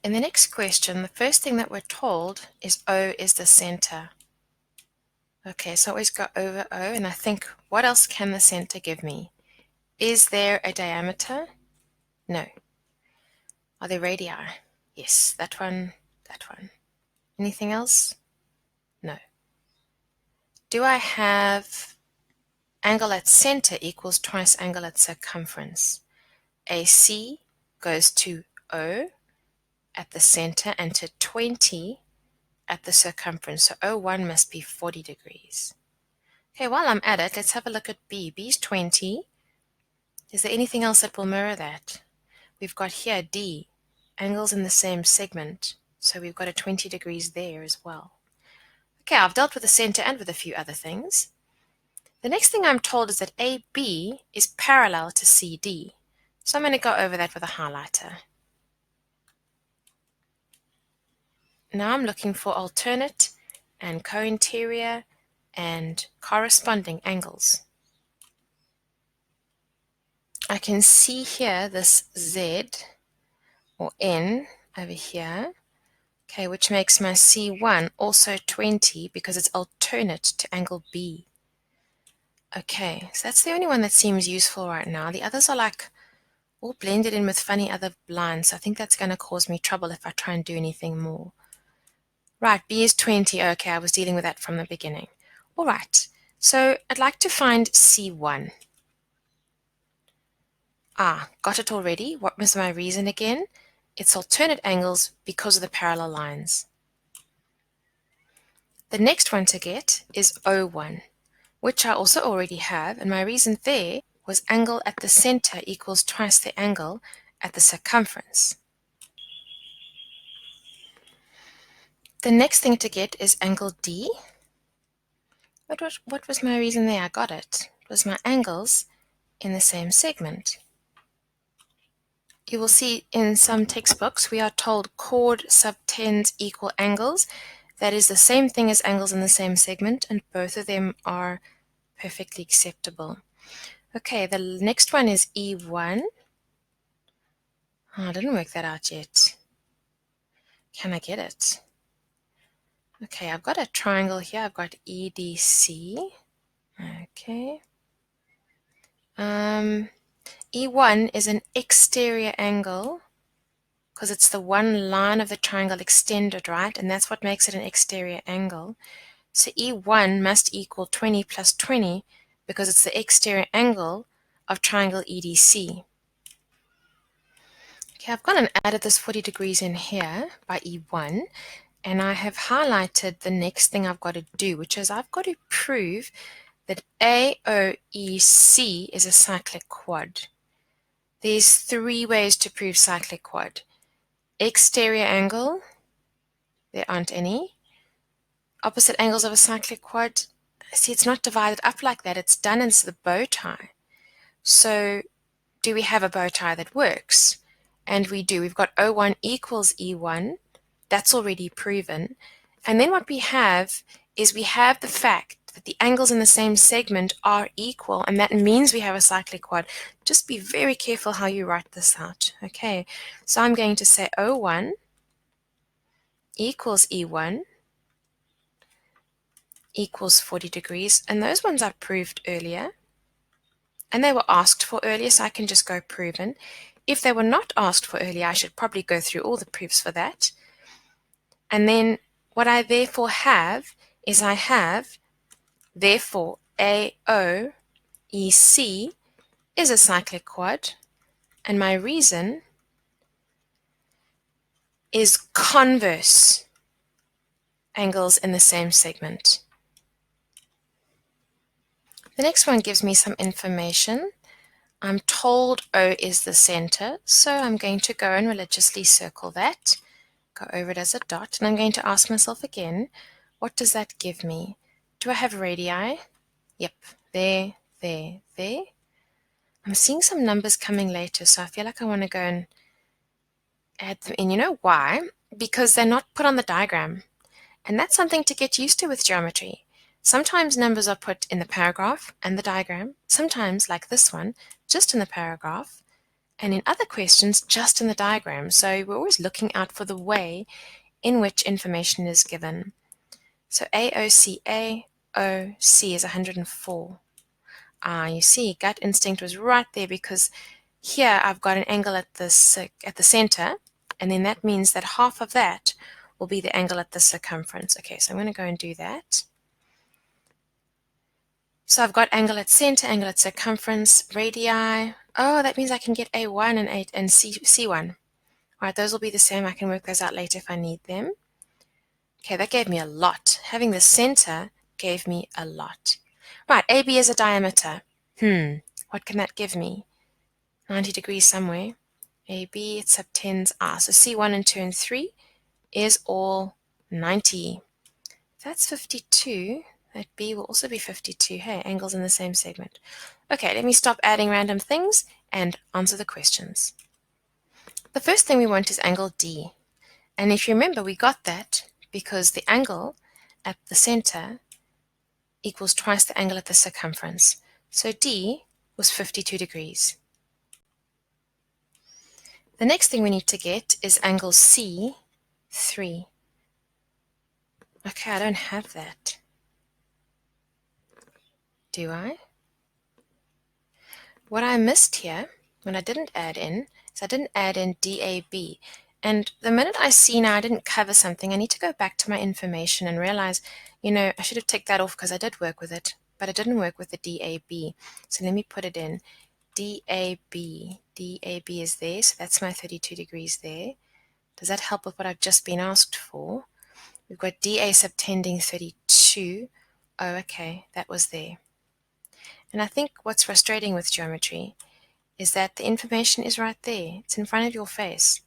In the next question, the first thing that we're told is O is the center. Okay, so I always go over O, and I think, what else can the center give me? Is there a diameter? No. Are there radii? Yes, that one, that one. Anything else? No. Do I have angle at center equals twice angle at circumference? AC goes to O at the center and to 20 at the circumference. So O1 must be 40 degrees. Okay, while I'm at it, let's have a look at B. B is 20. Is there anything else that will mirror that? We've got here D, angles in the same segment. So we've got a 20 degrees there as well. Okay, I've dealt with the center and with a few other things. The next thing I'm told is that AB is parallel to CD. So I'm going to go over that with a highlighter. Now I'm looking for alternate and co-interior and corresponding angles. I can see here this Z or N over here, okay, which makes my C1 also 20 because it's alternate to angle B. Okay, so that's the only one that seems useful right now. The others are like all blended in with funny other lines, so I think that's going to cause me trouble if I try and do anything more. Right, B is 20. Okay, I was dealing with that from the beginning. All right, so I'd like to find C1. Got it already. What was my reason again? It's alternate angles because of the parallel lines. The next one to get is O1, which I also already have, and my reason there was angle at the center equals twice the angle at the circumference. The next thing to get is angle D. What was my reason there? I got it. It was my angles in the same segment. You will see in some textbooks we are told chord subtends equal angles. That is the same thing as angles in the same segment, and both of them are perfectly acceptable. Okay, the next one is E1. I didn't work that out yet. Can I get it? Okay, I've got a triangle here. I've got EDC. Okay. E1 is an exterior angle because it's the one line of the triangle extended, right? And that's what makes it an exterior angle. So E1 must equal 20 plus 20 because it's the exterior angle of triangle EDC. Okay, I've gone and added this 40 degrees in here by E1, and I have highlighted the next thing I've got to do, which is I've got to prove that AOEC is a cyclic quad. There's three ways to prove cyclic quad. Exterior angle, there aren't any. Opposite angles of a cyclic quad, see, it's not divided up like that. It's done as the bow tie. So do we have a bow tie that works? And we do. We've got O1 equals E1. That's already proven. And then what we have is we have the fact that the angles in the same segment are equal, and that means we have a cyclic quad. Just be very careful how you write this out. Okay, so I'm going to say O1 equals E1 equals 40 degrees, and those ones I proved earlier, and they were asked for earlier, so I can just go proven. If they were not asked for earlier, I should probably go through all the proofs for that. And then what I therefore have is I have, therefore, AOEC is a cyclic quad, and my reason is converse angles in the same segment. The next one gives me some information. I'm told O is the center, so I'm going to go and religiously circle that, go over it as a dot, and I'm going to ask myself again, what does that give me? Do I have radii? Yep, there, there, there. I'm seeing some numbers coming later, so I feel like I want to go and add them in. You know why? Because they're not put on the diagram. And that's something to get used to with geometry. Sometimes numbers are put in the paragraph and the diagram, sometimes, like this one, just in the paragraph, and in other questions, just in the diagram. So we're always looking out for the way in which information is given. So AOCA, OC is 104. You see, gut instinct was right there because here I've got an angle at the center, and then that means that half of that will be the angle at the circumference. Okay, so I'm going to go and do that. So I've got angle at center, angle at circumference, radii. Oh, that means I can get A1 and C1. All right, those will be the same. I can work those out later if I need them. Okay, that gave me a lot. Having the center gave me a lot. Right, AB is a diameter. What can that give me? 90 degrees somewhere. AB, it subtends R. So C1 and 2 and 3 is all 90. That's 52. That B will also be 52. Hey, angles in the same segment. Okay, let me stop adding random things and answer the questions. The first thing we want is angle D. And if you remember, we got that because the angle at the center equals twice the angle at the circumference. So D was 52 degrees. The next thing we need to get is angle C3. Okay, I don't have that. Do I? What I missed here, when I didn't add in, is I didn't add in DAB. And the minute I see now I didn't cover something, I need to go back to my information and realize, I should have ticked that off because I did work with it, but I didn't work with the DAB. So let me put it in. DAB. DAB is there, so that's my 32 degrees there. Does that help with what I've just been asked for? We've got DA subtending 32. Oh, okay, that was there. And I think what's frustrating with geometry is that the information is right there. It's in front of your face.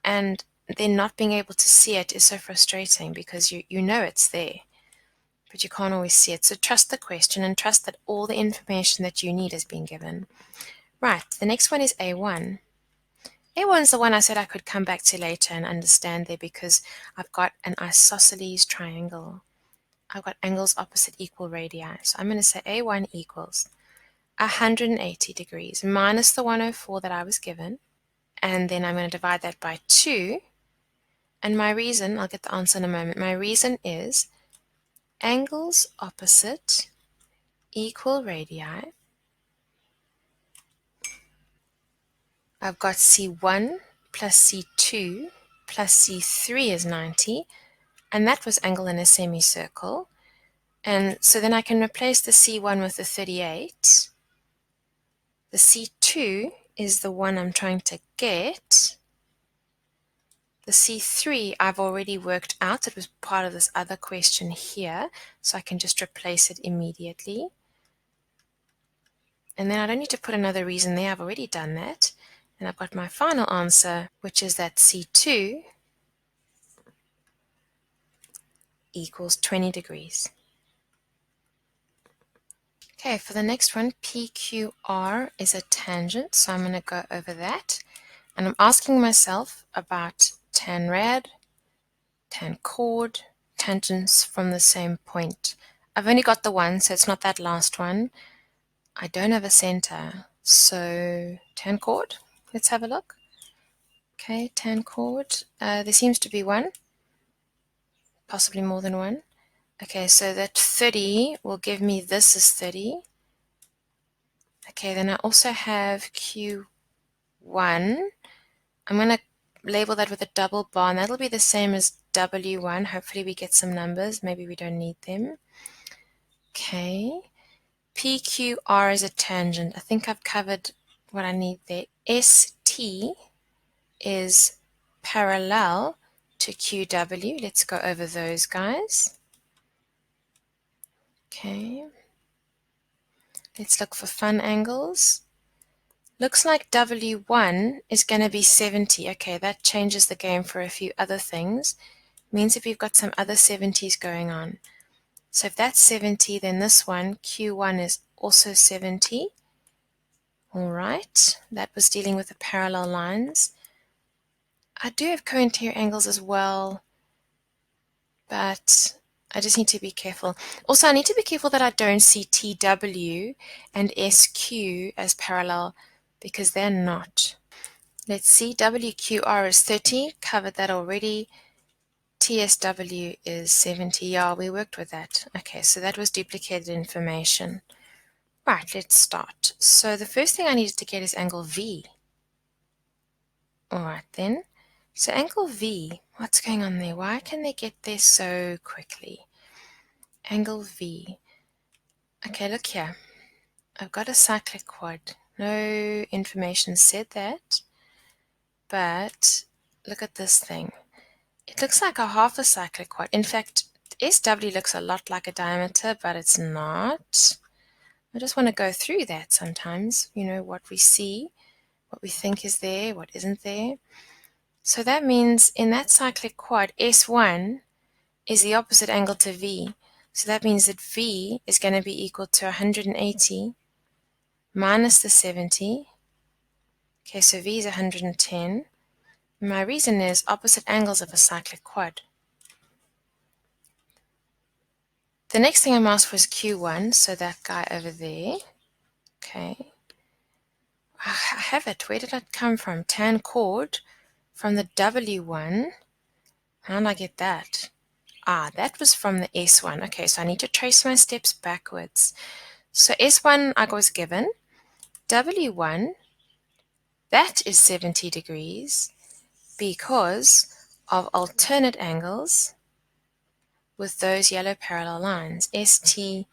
And then not being able to see it is so frustrating because you know it's there, but you can't always see it. So trust the question and trust that all the information that you need has been given. Right, the next one is A1. A1 is the one I said I could come back to later and understand there because I've got an isosceles triangle. I've got angles opposite equal radii. So I'm going to say A1 equals 180 degrees minus the 104 that I was given. And then I'm going to divide that by 2. And my reason, I'll get the answer in a moment. My reason is angles opposite equal radii. I've got C1 plus C2 plus C3 is 90. And that was angle in a semicircle. And so then I can replace the C1 with the 38. The C2 is the one I'm trying to get. The C3 I've already worked out. It was part of this other question here, so I can just replace it immediately. And then I don't need to put another reason there. I've already done that. And I've got my final answer, which is that C2 equals 20 degrees. Okay, for the next one, PQR is a tangent, so I'm going to go over that. And I'm asking myself about tan rad, tan chord, tangents from the same point. I've only got the one, so it's not that last one. I don't have a center, so tan chord, let's have a look. Okay, tan chord, there seems to be one, possibly more than one. Okay, so that 30 will give me this is 30. Okay, then I also have Q1. I'm going to label that with a double bar, and that'll be the same as W1. Hopefully we get some numbers. Maybe we don't need them. Okay. PQR is a tangent. I think I've covered what I need there. ST is parallel to QW. Let's go over those guys. Okay. Let's look for fun angles. Looks like W1 is going to be 70. Okay, that changes the game for a few other things. Means if you've got some other 70s going on. So if that's 70, then this one, Q1, is also 70. All right, that was dealing with the parallel lines. I do have co-interior angles as well, but I just need to be careful. Also, I need to be careful that I don't see TW and SQ as parallel because they're not. Let's see, WQR is 30, covered that already. TSW is 70. Yeah, we worked with that. Okay, so that was duplicated information. Right, let's start. So the first thing I needed to get is angle V. All right then. So angle V, what's going on there? Why can they get there so quickly? Angle V. Okay, look here. I've got a cyclic quad. No information said that, but look at this thing. It looks like a half a cyclic quad. In fact, SW looks a lot like a diameter, but it's not. I just want to go through that sometimes, what we see, what we think is there, what isn't there. So that means in that cyclic quad, S1 is the opposite angle to V. So that means that V is going to be equal to 180 minus the 70. Okay, so V is 110. My reason is opposite angles of a cyclic quad. The next thing I'm asked for is Q1, so that guy over there. Okay. I have it. Where did it come from? Tan chord from the W1. How did I get that? That was from the S1. Okay, so I need to trace my steps backwards. So S1 I was given. W1, that is 70 degrees because of alternate angles with those yellow parallel lines. ST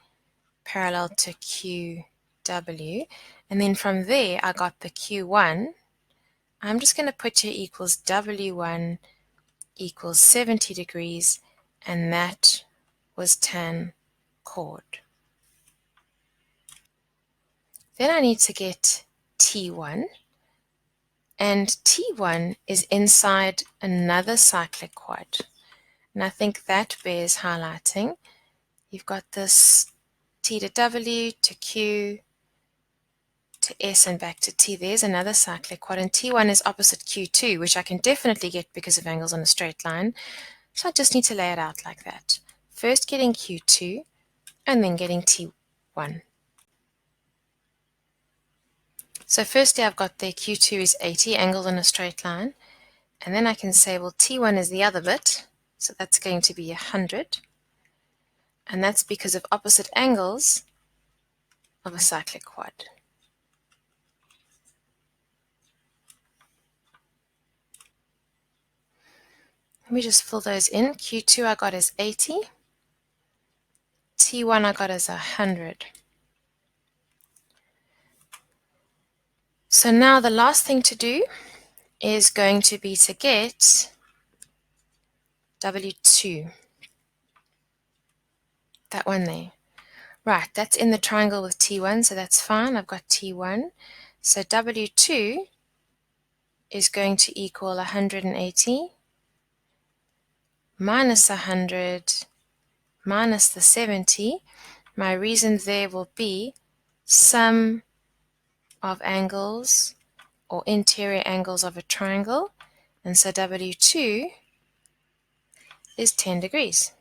parallel to QW. And then from there I got the Q1. I'm just going to put here equals W1 equals 70 degrees, and that was tan chord. Then I need to get T1, and T1 is inside another cyclic quad. And I think that bears highlighting. You've got this T to W to Q to S and back to T. There's another cyclic quad, and T1 is opposite Q2, which I can definitely get because of angles on a straight line. So I just need to lay it out like that. First getting Q2 and then getting T1. So firstly I've got there Q2 is 80, angled on a straight line. And then I can say, well, T1 is the other bit. So that's going to be 100. And that's because of opposite angles of a cyclic quad. Let me just fill those in. Q2 I got as 80. T1 I got as 100. So now the last thing to do is going to be to get W2. That one there. Right, that's in the triangle with T1, so that's fine. I've got T1. So W2 is going to equal 180 minus 100 minus the 70. My reason there will be sum of angles or interior angles of a triangle. And so W2 is 10 degrees.